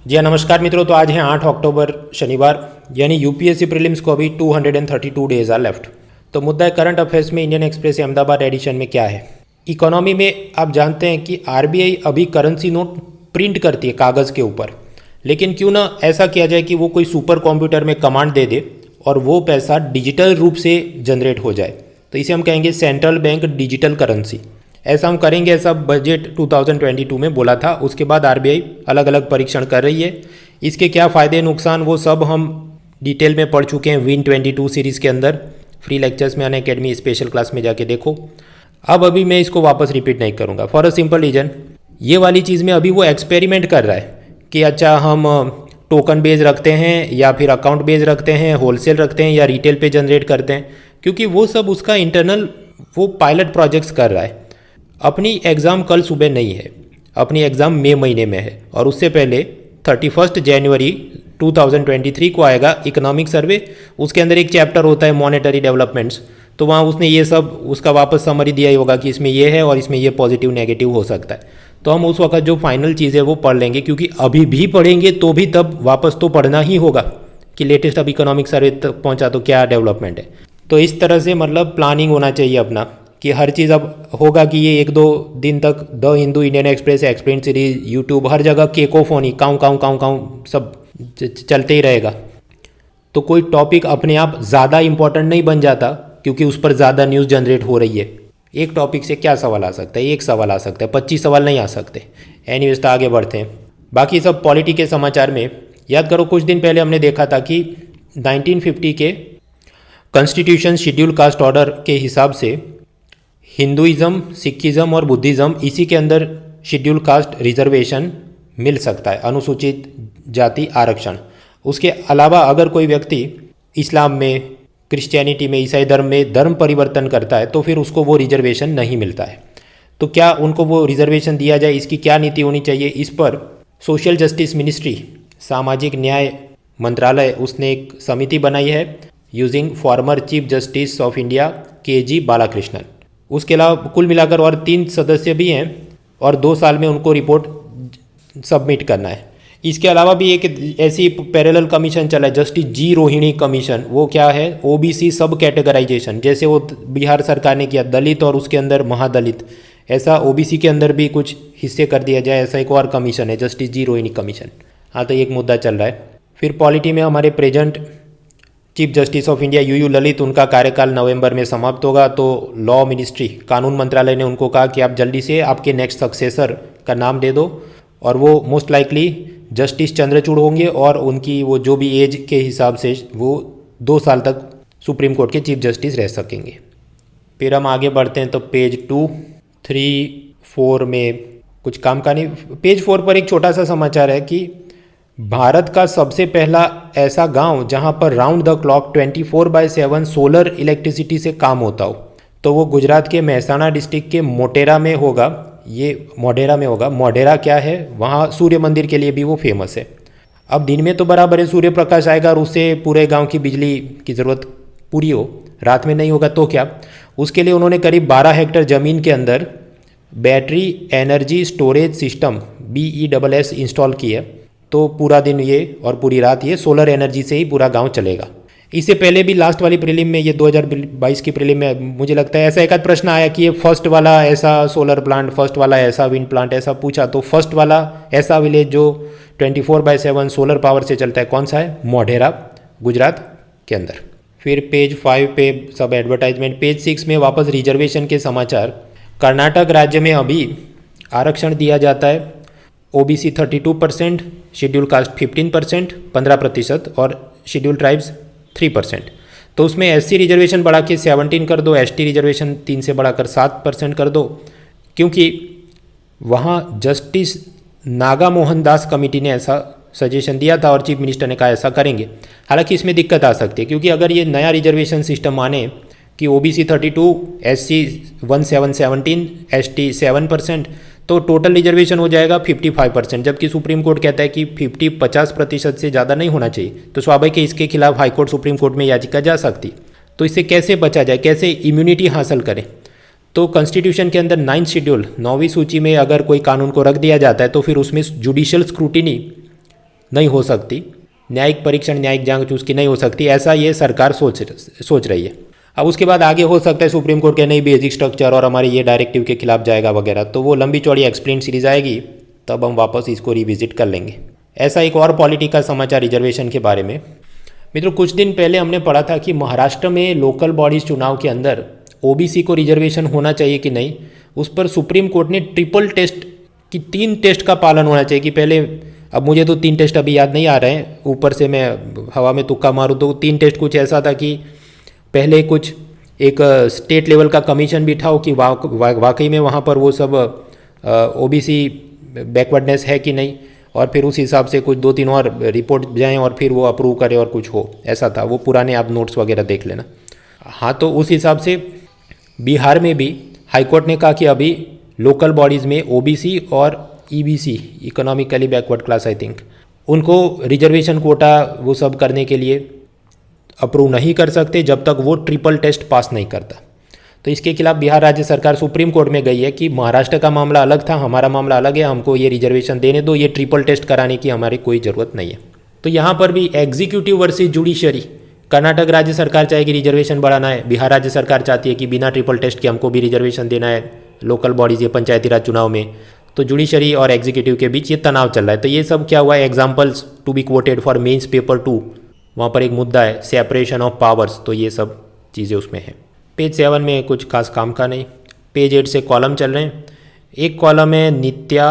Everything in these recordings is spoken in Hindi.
जी हाँ, नमस्कार मित्रों। तो आज है 8 अक्टूबर शनिवार, यानी यूपीएससी प्रीलिम्स को अभी 232 डेज आर लेफ्ट। तो मुद्दा है करंट अफेयर्स में इंडियन एक्सप्रेस अहमदाबाद एडिशन में क्या है। इकोनॉमी में आप जानते हैं कि आरबीआई अभी करेंसी नोट प्रिंट करती है कागज़ के ऊपर, लेकिन क्यों ना ऐसा किया जाए कि वो कोई सुपर कंप्यूटर में कमांड दे दे और वो पैसा डिजिटल रूप से जनरेट हो जाए। तो इसे हम कहेंगे सेंट्रल बैंक डिजिटल करेंसी। ऐसा हम करेंगे, ऐसा बजट 2022 में बोला था। उसके बाद आरबीआई अलग अलग परीक्षण कर रही है। इसके क्या फ़ायदे नुकसान वो सब हम डिटेल में पढ़ चुके हैं विन 22 सीरीज़ के अंदर। फ्री लेक्चर्स में अनअकैडमी स्पेशल क्लास में जाके देखो। अब अभी मैं इसको वापस रिपीट नहीं करूँगा फॉर अ सिंपल रीज़न। ये वाली चीज़ में अभी वो एक्सपेरिमेंट कर रहा है कि अच्छा हम टोकन बेस रखते हैं या फिर अकाउंट बेस रखते हैं, होलसेल रखते हैं या रिटेल पे जनरेट करते हैं, क्योंकि वो सब उसका इंटरनल वो पायलट प्रोजेक्ट्स कर रहा है। अपनी एग्ज़ाम कल सुबह नहीं है, अपनी एग्ज़ाम मई महीने में है और उससे पहले 31 जनवरी 2023 को आएगा इकोनॉमिक सर्वे। उसके अंदर एक चैप्टर होता है मॉनेटरी डेवलपमेंट्स। तो वहाँ उसने ये सब उसका वापस समरी दिया ही होगा कि इसमें ये है और इसमें ये पॉजिटिव नेगेटिव हो सकता है। तो हम उस वक्त जो फाइनल चीज़ है वो पढ़ लेंगे, क्योंकि अभी भी पढ़ेंगे तो भी तब वापस तो पढ़ना ही होगा कि लेटेस्ट अब इकोनॉमिक सर्वे तक पहुँचा तो क्या डेवलपमेंट है। तो इस तरह से मतलब प्लानिंग होना चाहिए अपना कि हर चीज़ अब होगा कि ये 1-2 दिन तक the Hindu, Indian Express, explain series, YouTube, हर जगह केकोफोनी काऊं काऊं काऊं काऊं सब चलते ही रहेगा। तो कोई टॉपिक अपने आप ज़्यादा इंपॉर्टेंट नहीं बन जाता क्योंकि उस पर ज़्यादा न्यूज़ जनरेट हो रही है। एक टॉपिक से क्या सवाल आ सकता है? एक सवाल आ सकता है, 25 सवाल नहीं आ सकते। एनीवेज, तो आगे बढ़ते हैं। बाकी सब पॉलिटी के समाचार में याद करो, कुछ दिन पहले हमने देखा था कि 1950 के कॉन्स्टिट्यूशन शेड्यूल कास्ट ऑर्डर के हिसाब से हिंदुइज़्म, सिखिज़्म और बुद्धिज़्म, इसी के अंदर शेड्यूल कास्ट रिजर्वेशन मिल सकता है, अनुसूचित जाति आरक्षण। उसके अलावा अगर कोई व्यक्ति इस्लाम में, क्रिश्चियनिटी में, ईसाई धर्म में धर्म परिवर्तन करता है तो फिर उसको वो रिजर्वेशन नहीं मिलता है। तो क्या उनको वो रिजर्वेशन दिया जाए, इसकी क्या नीति होनी चाहिए? इस पर सोशल जस्टिस मिनिस्ट्री, सामाजिक न्याय मंत्रालय, उसने एक समिति बनाई है using former chief justice of India K G. Balakrishnan. उसके अलावा कुल मिलाकर और 3 सदस्य भी हैं और 2 साल में उनको रिपोर्ट सबमिट करना है। इसके अलावा भी एक ऐसी पैरेलल कमीशन चला है, जस्टिस जी रोहिणी कमीशन। वो क्या है? ओबीसी सब कैटेगराइजेशन, जैसे वो बिहार सरकार ने किया दलित और उसके अंदर महादलित, ऐसा ओबीसी के अंदर भी कुछ हिस्से कर दिया जाए, ऐसा एक और कमीशन है, जस्टिस जी रोहिणी कमीशन। हाँ, तो एक मुद्दा चल रहा है। फिर पॉलिटी में हमारे present chief justice of India you Lalit, उनका कार्यकाल नवंबर में समाप्त होगा। तो लॉ मिनिस्ट्री, कानून मंत्रालय ने उनको कहा कि आप जल्दी से आपके नेक्स्ट सक्सेसर का नाम दे दो, और वो मोस्ट लाइकली जस्टिस चंद्रचूड़ होंगे और उनकी वो जो भी एज के हिसाब से वो 2 साल तक सुप्रीम कोर्ट के चीफ जस्टिस रह सकेंगे। फिर हम आगे बढ़ते हैं तो पेज 2, 3, 4 में कुछ काम का नहीं। पेज 4 पर एक छोटा सा समाचार है कि भारत का सबसे पहला ऐसा गांव जहां पर round the clock 24/7 solar electricity से काम होता हो, तो वो गुजरात के मेहसाणा डिस्ट्रिक्ट के मोटेरा में होगा। ये मोढेरा में होगा। मोढेरा क्या है? वहाँ सूर्य मंदिर के लिए भी वो फेमस है। अब दिन में तो बराबर है, सूर्य प्रकाश आएगा और उससे पूरे गांव की बिजली की ज़रूरत पूरी हो, रात में नहीं होगा तो क्या? उसके लिए उन्होंने करीब 12 हेक्टेयर ज़मीन के अंदर battery energy storage system BESS install की है। तो पूरा दिन ये और पूरी रात ये सोलर एनर्जी से ही पूरा गांव चलेगा। इससे पहले भी लास्ट वाली प्रीलिम में, ये 2022 की प्रीलिम में मुझे लगता है ऐसा एक आध प्रश्न आया कि ये फर्स्ट वाला ऐसा सोलर प्लांट, फर्स्ट वाला ऐसा विंड प्लांट, ऐसा पूछा। तो फर्स्ट वाला ऐसा विलेज जो 24/7 सोलर पावर से चलता है कौन सा है? मोढेरा, गुजरात के अंदर। फिर पेज 5 पे सब एडवर्टाइजमेंट। पेज 6 में वापस रिजर्वेशन के समाचार। कर्नाटक राज्य में अभी आरक्षण दिया जाता है OBC 32%, शेड्यूल कास्ट 15%, 15% और शेड्यूल ट्राइब्स 3%। तो उसमें SC रिजर्वेशन बढ़ा के 17 कर दो, ST रिजर्वेशन 3 से बढ़ाकर 7% कर दो, क्योंकि वहाँ जस्टिस नागा मोहन दास कमेटी ने ऐसा सजेशन दिया था और चीफ मिनिस्टर ने कहा ऐसा करेंगे। हालांकि इसमें दिक्कत आ सकती है, क्योंकि अगर ये नया रिजर्वेशन सिस्टम आने कि OBC 32, SC 1717, ST 7%, तो टोटल रिजर्वेशन हो जाएगा 55%, जबकि सुप्रीम कोर्ट कहता है कि 50% से ज़्यादा नहीं होना चाहिए। तो स्वाभाविक है इसके खिलाफ हाई कोर्ट, सुप्रीम कोर्ट में याचिका जा सकती। तो इससे कैसे बचा जाए, कैसे इम्यूनिटी हासिल करें? तो कॉन्स्टिट्यूशन के अंदर 9th शेड्यूल, 9वीं सूची में अगर कोई कानून को रख दिया जाता है तो फिर उसमें जुडिशियल स्क्रूटिनी नहीं हो सकती, न्यायिक परीक्षण न्यायिक जांच उसकी नहीं हो सकती, ऐसा ये सरकार सोच रही है। अब उसके बाद आगे हो सकता है सुप्रीम कोर्ट के नहीं बेसिक स्ट्रक्चर और हमारे ये डायरेक्टिव के खिलाफ जाएगा वगैरह, तो वो लंबी चौड़ी एक्सप्लेन सीरीज आएगी, तब हम वापस इसको रिविजिट कर लेंगे। ऐसा एक और पॉलिटी का समाचार रिजर्वेशन के बारे में। मित्रों, कुछ दिन पहले हमने पढ़ा था कि महाराष्ट्र में लोकल बॉडीज चुनाव के अंदर ओबीसी को रिजर्वेशन होना चाहिए कि नहीं, उस पर सुप्रीम कोर्ट ने ट्रिपल टेस्ट की 3 टेस्ट का पालन होना चाहिए कि पहले, अब मुझे तो 3 टेस्ट अभी याद नहीं आ रहे हैं, ऊपर से मैं हवा में तुक्का मारूँ तो 3 टेस्ट कुछ ऐसा था कि पहले कुछ एक स्टेट लेवल का कमीशन भी था कि वाकई में वहाँ पर वो सब ओबीसी बैकवर्डनेस है कि नहीं, और फिर उस हिसाब से कुछ 2-3 और रिपोर्ट जाएं और फिर वो अप्रूव करे और कुछ हो, ऐसा था। वो पुराने आप नोट्स वगैरह देख लेना। हाँ, तो उस हिसाब से बिहार में भी हाईकोर्ट ने कहा कि अभी लोकल बॉडीज़ में ओबीसी और EBC, economically backward class I think, उनको रिजर्वेशन कोटा वो सब करने के लिए अप्रूव नहीं कर सकते जब तक वो ट्रिपल टेस्ट पास नहीं करता। तो इसके खिलाफ बिहार राज्य सरकार सुप्रीम कोर्ट में गई है कि महाराष्ट्र का मामला अलग था, हमारा मामला अलग है, हमको ये रिजर्वेशन देने दो, ये ट्रिपल टेस्ट कराने की हमारी कोई ज़रूरत नहीं है। तो यहाँ पर भी एग्जीक्यूटिव वर्सेस जुडिशरी, कर्नाटक राज्य सरकार चाहेगी रिजर्वेशन बढ़ाना है, बिहार राज्य सरकार चाहती है कि बिना ट्रिपल टेस्ट के हमको भी रिजर्वेशन देना है लोकल बॉडीज़ ये पंचायती राज चुनाव में। तो जुडिशरी और एग्जीक्यूटिव के बीच ये तनाव चल रहा है। तो ये सब क्या हुआ है, examples to be quoted for mains paper 2, वहाँ पर एक मुद्दा है सेपरेशन ऑफ पावर्स, तो ये सब चीज़ें उसमें हैं। पेज 7 में कुछ खास काम का नहीं। पेज 8 से कॉलम चल रहे हैं। एक कॉलम है नित्या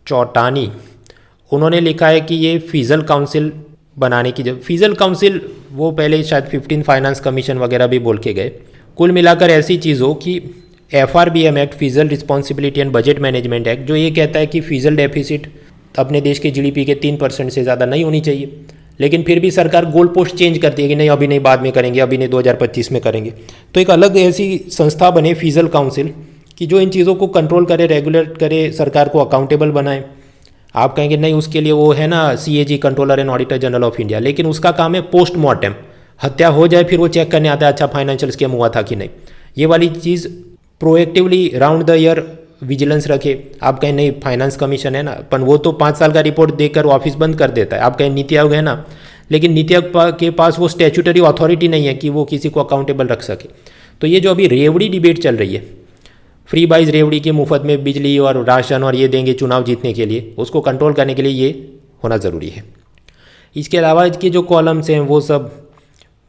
चौटानी, उन्होंने लिखा है कि ये फीजल काउंसिल बनाने की, जब फीजल काउंसिल वो पहले शायद 15 फाइनेंस कमीशन वगैरह भी बोल के गए, कुल मिलाकर ऐसी चीज़ हो कि FRBM act, fiscal responsibility and budget management act, जो ये कहता है कि फीजल डेफिसिट अपने देश के GDP के 3% से ज़्यादा नहीं होनी चाहिए, लेकिन फिर भी सरकार गोल पोस्ट चेंज करती है कि नहीं अभी नहीं, बाद में करेंगे, अभी नहीं 2025 में करेंगे। तो एक अलग ऐसी संस्था बने फीजल काउंसिल कि जो इन चीज़ों को कंट्रोल करे, रेगुलेट करे, सरकार को अकाउंटेबल बनाए। आप कहेंगे नहीं उसके लिए वो है ना CAG, controller and auditor general of India, लेकिन उसका काम है पोस्टमार्टम, हत्या हो जाए फिर वो चेक करने आता है अच्छा फाइनेंशियल स्कैम हुआ था कि नहीं। ये वाली चीज़ proactively round the year vigilance रखे। आप कहें नहीं फाइनेंस कमीशन है ना, पर वो तो 5 साल का रिपोर्ट देकर ऑफिस बंद कर देता है। आप कहें नीति आयोग है ना, लेकिन नीति आयोग के पास वो स्टैट्यूटरी अथॉरिटी नहीं है कि वो किसी को अकाउंटेबल रख सके। तो ये जो अभी रेवड़ी डिबेट चल रही है, फ्री बाइज रेवड़ी के मुफ्त में बिजली और राशन और ये देंगे चुनाव जीतने के लिए, उसको कंट्रोल करने के लिए ये होना ज़रूरी है। इसके अलावा इसके जो कॉलम्स हैं वो सब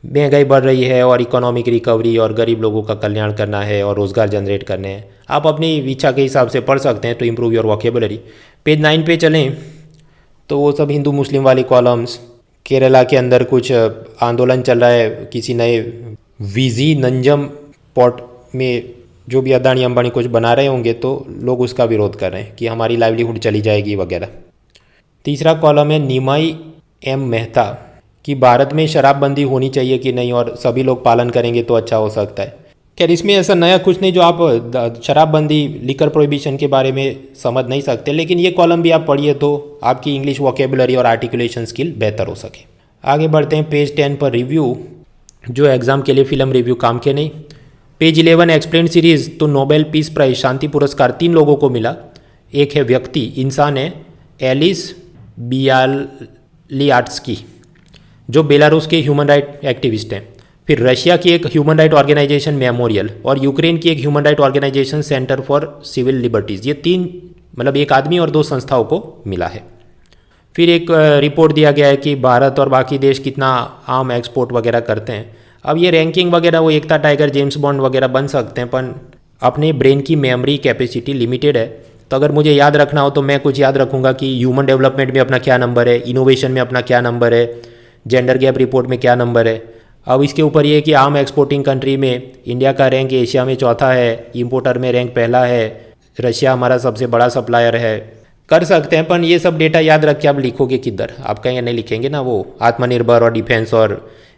महंगाई बढ़ रही है और इकोनॉमिक रिकवरी और गरीब लोगों का कल्याण करना है और रोज़गार जनरेट करने हैं। आप अपनी इच्छा के हिसाब से पढ़ सकते हैं to improve your vocabulary. Page 9 पे चलें तो वो सब हिंदू मुस्लिम वाली कॉलम्स। केरला के अंदर कुछ आंदोलन चल रहा है, किसी नए वीजी नंजम पोर्ट में जो भी अदानी अंबानी कुछ बना रहे होंगे तो लोग उसका विरोध कर रहे हैं कि हमारी लाइवलीहुड चली जाएगी वगैरह। तीसरा कॉलम है निमाई M मेहता कि भारत में शराबबंदी होनी चाहिए कि नहीं और सभी लोग पालन करेंगे तो अच्छा हो सकता है। खैर इसमें ऐसा नया कुछ नहीं जो आप शराबबंदी लिकर प्रोहिबिशन के बारे में समझ नहीं सकते, लेकिन ये कॉलम भी आप पढ़िए तो आपकी इंग्लिश वोकेबुलरी और आर्टिकुलेशन स्किल बेहतर हो सके। आगे बढ़ते हैं पेज 10 पर रिव्यू, जो एग्ज़ाम के लिए फिल्म रिव्यू काम के नहीं। पेज 11 एक्सप्लेन सीरीज़, तो नोबेल पीस प्राइज शांति पुरस्कार 3 लोगों को मिला। एक है व्यक्ति, इंसान है एलिस बियालियाट्स्की जो बेलारूस के ह्यूमन राइट एक्टिविस्ट हैं, फिर रशिया की एक ह्यूमन राइट ऑर्गेनाइजेशन मेमोरियल और यूक्रेन की एक human right organization center for civil liberties. ये 3 मतलब एक आदमी और 2 संस्थाओं को मिला है। फिर एक रिपोर्ट दिया गया है कि भारत और बाकी देश कितना आम एक्सपोर्ट वगैरह करते हैं। अब ये रैंकिंग वगैरह वो एकता टाइगर, जेम्स बॉन्ड वगैरह बन सकते हैं, पर अपने ब्रेन की मेमोरी कैपेसिटी लिमिटेड है। तो अगर मुझे याद रखना हो तो मैं कुछ याद रखूँगा कि ह्यूमन डेवलपमेंट में अपना क्या नंबर है, इनोवेशन में अपना क्या नंबर है, जेंडर गैप रिपोर्ट में क्या नंबर है। अब इसके ऊपर ये कि आम एक्सपोर्टिंग कंट्री में इंडिया का रैंक एशिया में चौथा है, इंपोर्टर में रैंक पहला है, रशिया हमारा सबसे बड़ा सप्लायर है। कर सकते हैं, पर ये सब डेटा याद रख के आप लिखोगे किधर? आप कहेंगे नहीं लिखेंगे ना, वो आत्मनिर्भर और डिफेंस और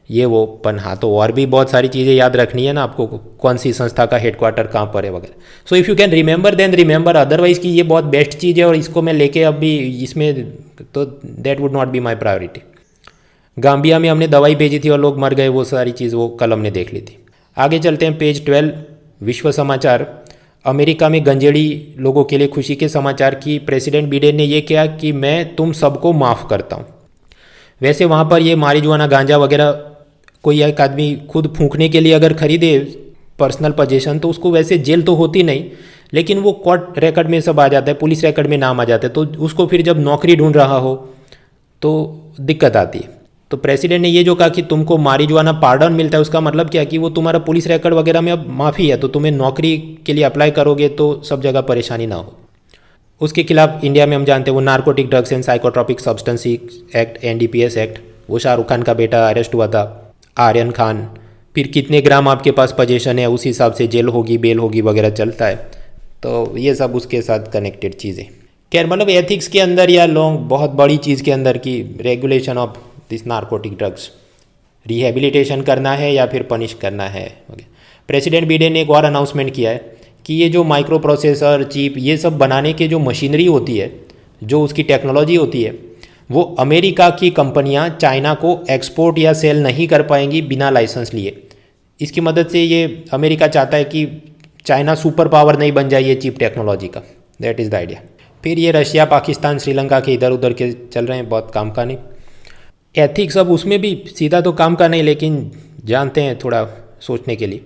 ये वो, पन हाँ तो और भी बहुत सारी चीज़ें याद रखनी है ना आपको, कौन सी संस्था का हेडक्वार्टर कहाँ पर है वगैरह। So if you can remember then remember, otherwise कि ये बहुत बेस्ट चीज़ है और इसको मैं लेके अब भी इसमें, तो that would not be my priority. Gambia में हमने दवाई भेजी थी और लोग मर गए, वो सारी चीज़ वो कल हमने देख ली थी। आगे चलते हैं पेज 12 विश्व समाचार। अमेरिका में गंजेड़ी लोगों के लिए खुशी के समाचार की प्रेसिडेंट बिडेन ने ये किया कि मैं तुम सबको माफ़ करता हूँ। वैसे वहाँ पर ये मारिजुआना गांजा वगैरह कोई एक आदमी खुद फूंकने के लिए अगर खरीदे पर्सनल पोजीशन तो उसको वैसे जेल तो होती नहीं, लेकिन वो कोर्ट रिकॉर्ड में सब आ जाता है, पुलिस रिकॉर्ड में नाम आ जाता है, तो उसको फिर जब नौकरी ढूंढ रहा हो तो दिक्कत आती है। तो प्रेसिडेंट ने ये जो कहा कि तुमको मारिजुआना पार्डन मिलता है, उसका मतलब क्या कि वो तुम्हारा पुलिस रिकॉर्ड वगैरह में अब माफ़ी है, तो तुम्हें नौकरी के लिए अप्लाई करोगे तो सब जगह परेशानी ना हो। उसके खिलाफ इंडिया में हम जानते हैं वो narcotic drugs and psychotropic substance act NDPS act, वो शाहरुख खान का बेटा अरेस्ट हुआ था, आर्यन खान, फिर कितने ग्राम आपके पास पोजीशन है उस हिसाब से जेल होगी बेल होगी वगैरह चलता है। तो ये सब उसके साथ कनेक्टेड चीज़ें। खैर मतलब एथिक्स के अंदर या लॉन्ग बहुत बड़ी चीज़ के अंदर की regulation of this narcotic drugs, rehabilitation करना है या फिर पनिश करना है। प्रेसिडेंट बिडेन ने एक और अनाउंसमेंट किया है कि ये जो माइक्रो प्रोसेसर चिप ये सब बनाने के जो मशीनरी होती है, जो उसकी टेक्नोलॉजी होती है, वो अमेरिका की कंपनियां चाइना को एक्सपोर्ट या सेल नहीं कर पाएंगी बिना लाइसेंस लिए। इसकी मदद से ये अमेरिका चाहता है कि चाइना सुपर पावर नहीं बन जाए ये चिप टेक्नोलॉजी का, दैट इज़ द आइडिया। फिर ये रशिया पाकिस्तान श्रीलंका के इधर उधर के चल रहे हैं, बहुत काम का नहीं। एथिक्स अब उसमें भी सीधा तो काम का नहीं, लेकिन जानते हैं थोड़ा सोचने के लिए।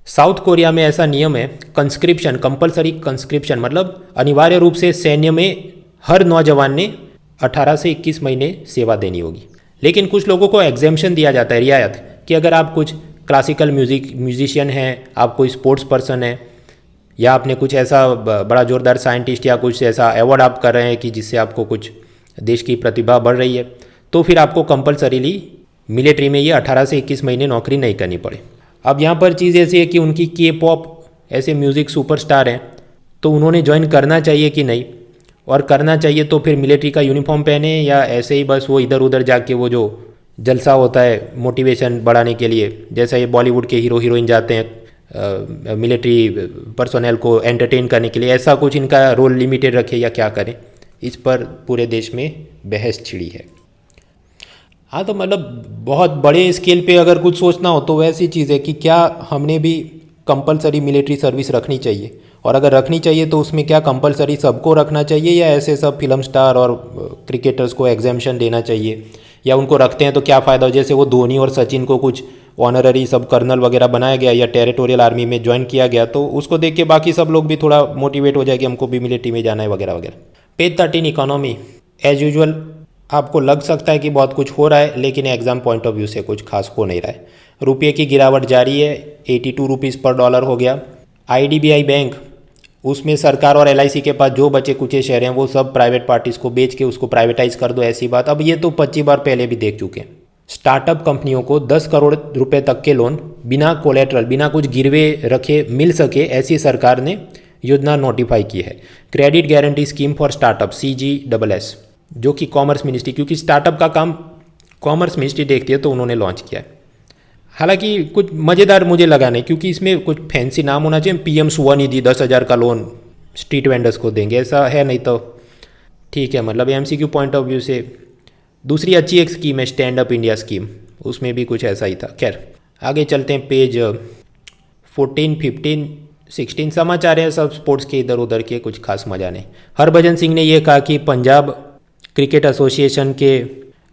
साउथ कोरिया में ऐसा नियम है कंस्क्रिप्शन, कंपलसरी कंस्क्रिप्शन, मतलब अनिवार्य रूप से सैन्य में हर नौजवान ने 18 से 21 महीने सेवा देनी होगी। लेकिन कुछ लोगों को एग्जेम्पशन दिया जाता है, रियायत, कि अगर आप कुछ क्लासिकल म्यूजिशियन हैं, आप कोई स्पोर्ट्स पर्सन है, या आपने कुछ ऐसा बड़ा जोरदार साइंटिस्ट या कुछ ऐसा अवार्ड आप कर रहे हैं कि जिससे आपको कुछ देश की प्रतिभा बढ़ रही है, तो फिर आपको कंपलसरीली मिलिट्री में ये 18 से 21 महीने नौकरी नहीं करनी पड़े। अब यहाँ पर चीज़ ऐसी है कि उनकी K-pop ऐसे म्यूज़िक सुपरस्टार हैं, तो उन्होंने ज्वाइन करना चाहिए कि नहीं, और करना चाहिए तो फिर मिलिट्री का यूनिफॉर्म पहने या ऐसे ही बस वो इधर उधर जाके वो जो जलसा होता है मोटिवेशन बढ़ाने के लिए, जैसा ये बॉलीवुड के हीरो हीरोइन जाते हैं मिलिट्री पर्सोनेल को एंटरटेन करने के लिए, ऐसा कुछ इनका रोल लिमिटेड रखे या क्या करें, इस पर पूरे देश में बहस छिड़ी है। हाँ, तो मतलब बहुत बड़े स्केल पे अगर कुछ सोचना हो तो वैसी चीज़ है कि क्या हमने भी कंपलसरी मिलिट्री सर्विस रखनी चाहिए, और अगर रखनी चाहिए तो उसमें क्या कंपलसरी सबको रखना चाहिए या ऐसे सब फिल्म स्टार और क्रिकेटर्स को एग्जेम्पशन देना चाहिए, या उनको रखते हैं तो क्या फ़ायदा हो, जैसे वो धोनी और सचिन को कुछ ऑनररी सब कर्नल वगैरह बनाया गया या टेरिटोरियल आर्मी में ज्वाइन किया गया, तो उसको देख के बाकी सब लोग भी थोड़ा मोटिवेट हो जाए कि हमको भी मिलिट्री में जाना है वगैरह वगैरह। पेज 13 इकोनॉमी, एज यूजुअल आपको लग सकता है कि बहुत कुछ हो रहा है, लेकिन एग्जाम पॉइंट ऑफ व्यू से कुछ खास हो नहीं रहा है। रुपये की गिरावट जारी है, 82 रुपीज़ पर डॉलर हो गया। IDBI बैंक, उसमें सरकार और LIC के पास जो बचे कुचे शेयर हैं वो सब प्राइवेट पार्टीज़ को बेच के उसको प्राइवेटाइज कर दो, ऐसी बात अब ये तो 25 बार पहले भी देख चुके हैं। स्टार्टअप कंपनियों को 10 करोड़ रुपए तक के लोन बिना कोलेट्रल, बिना कुछ गिरवे रखे मिल सके, ऐसी सरकार ने योजना नोटिफाई की है। Credit guarantee scheme for startup CGSS, जो कि कॉमर्स मिनिस्ट्री, क्योंकि स्टार्टअप का काम कॉमर्स मिनिस्ट्री देखती है, तो उन्होंने लॉन्च किया है। हालांकि कुछ मज़ेदार मुझे लगा नहीं, क्योंकि इसमें कुछ फैंसी नाम होना चाहिए, PM स्वनिधि 10,000 का लोन स्ट्रीट वेंडर्स को देंगे, ऐसा है नहीं तो ठीक है, मतलब MCQ पॉइंट ऑफ व्यू से। दूसरी अच्छी एक स्कीम है स्टैंड अप इंडिया स्कीम, उसमें भी कुछ ऐसा ही था। खैर आगे चलते हैं, पेज 14, 15, 16 समाचार हैं सब स्पोर्ट्स के इधर उधर के, कुछ खास मज़ा नहीं। हरभजन सिंह ने यह कहा कि पंजाब क्रिकेट एसोसिएशन के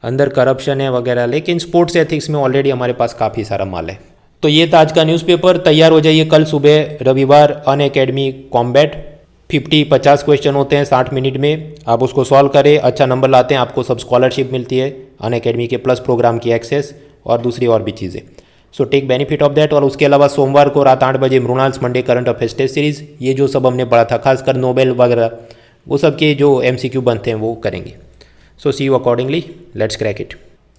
अंदर करप्शन है वगैरह, लेकिन स्पोर्ट्स एथिक्स में ऑलरेडी हमारे पास काफ़ी सारा माल है। तो ये था आज का न्यूज़पेपर, तैयार हो जाइए कल सुबह रविवार अनअकैडमी कॉम्बैट। 50 क्वेश्चन होते हैं 60 मिनट में, आप उसको सॉल्व करें, अच्छा नंबर लाते हैं, आपको सब स्कॉलरशिप मिलती है अनअकैडमी के, प्लस प्रोग्राम की एक्सेस और दूसरी और भी चीज़ें। So take benefit of that. और उसके अलावा सोमवार को रात 8 बजे Mrunal's Monday current affairs test series, ये जो सब हमने पढ़ा था खासकर नोबेल वगैरह, वो सब के जो MCQ बनते हैं वो करेंगे। So see you accordingly, let's crack it.